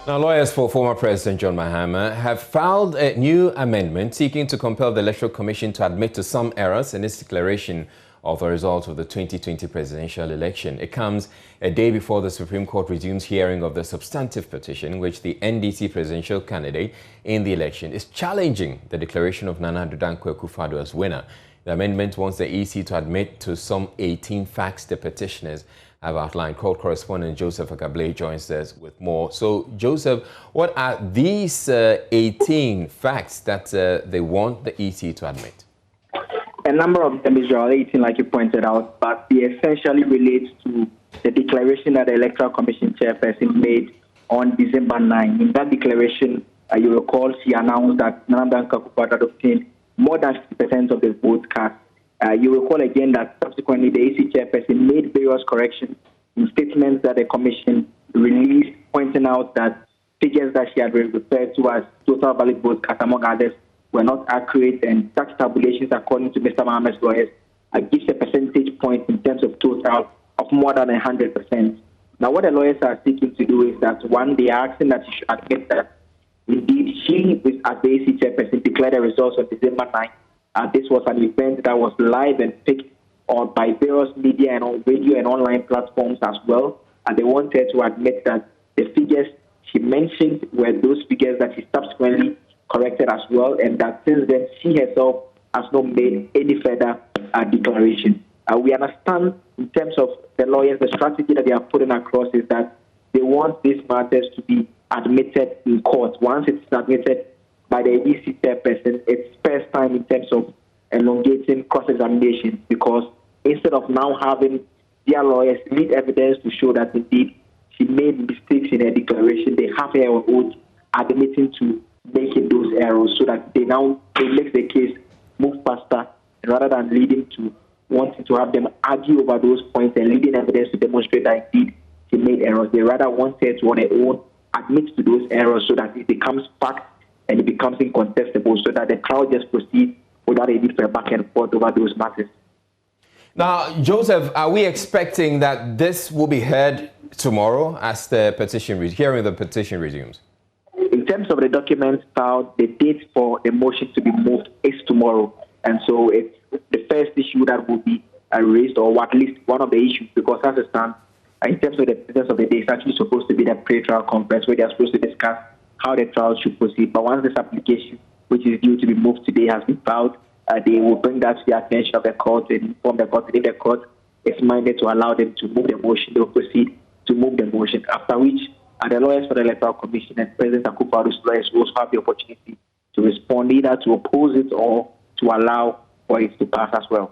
Now, lawyers for former President John Mahama have filed a new amendment seeking to compel the Electoral Commission to admit to some errors in its declaration of the result of the 2020 presidential election. It comes a day before the Supreme Court resumes hearing of the substantive petition in which the NDC presidential candidate in the election is challenging the declaration of Nana Addo Dankwa Akufo-Addo as winner. The amendment wants the EC to admit to some 18 facts the petitioners have outlined. Court correspondent Joseph Akable joins us with more. So, Joseph, what are these 18 facts that they want the EC to admit? A number of them is 18, like you pointed out, but they essentially relate to the declaration that the Electoral Commission chairperson made on December 9. In that declaration, you recall she announced that Nana Addo Dankwa Akufo-Addo obtained more than 50% of the vote cast. You recall again that subsequently the AC chairperson made various corrections in statements that the commission released, pointing out that figures that she had referred to as total valid votes cast, among others, were not accurate, and such tabulations, according to Mr. Mahama's lawyers, gives a percentage point in terms of total of more than 100%. Now, what the lawyers are seeking to do is that, one, they are asking that she should admit that indeed she, as the AC chairperson, declared the results on December 9. This was an event that was live and picked on by various media and on radio and online platforms as well. And they wanted to admit that the figures she mentioned were those figures that she subsequently corrected as well, and that since then she herself has not made any further declaration. We understand in terms of the lawyers, the strategy that they are putting across is that they want these matters to be admitted in court. Once it's admitted by the EC chairperson, it spares time in terms of elongating cross-examination, because instead of now having their lawyers need evidence to show that indeed she made mistakes in her declaration, they have her on oath admitting to making those errors, so that it makes the case move faster rather than leading to wanting to have them argue over those points and leading evidence to demonstrate that indeed she made errors. They rather want her to on her own admit to those errors so that it becomes fact and it becomes incontestable, so that the trial just proceeds without a need for a back and forth over those matters. Now, Joseph, are we expecting that this will be heard tomorrow as the hearing of the petition resumes? In terms of the documents filed, the date for the motion to be moved is tomorrow. And so it's the first issue that will be raised, or at least one of the issues, because as it stands, in terms of the business of the day, it's actually supposed to be the pre-trial conference where they are supposed to discuss how the trial should proceed. But once this application, which is due to be moved today, has been filed, they will bring that to the attention of the court and inform the court. And if the court is minded to allow them to move the motion, they will proceed to move the motion, after which the lawyers for the Electoral Commission and President Akufo-Addo's lawyers will also have the opportunity to respond, either to oppose it or to allow for it to pass as well.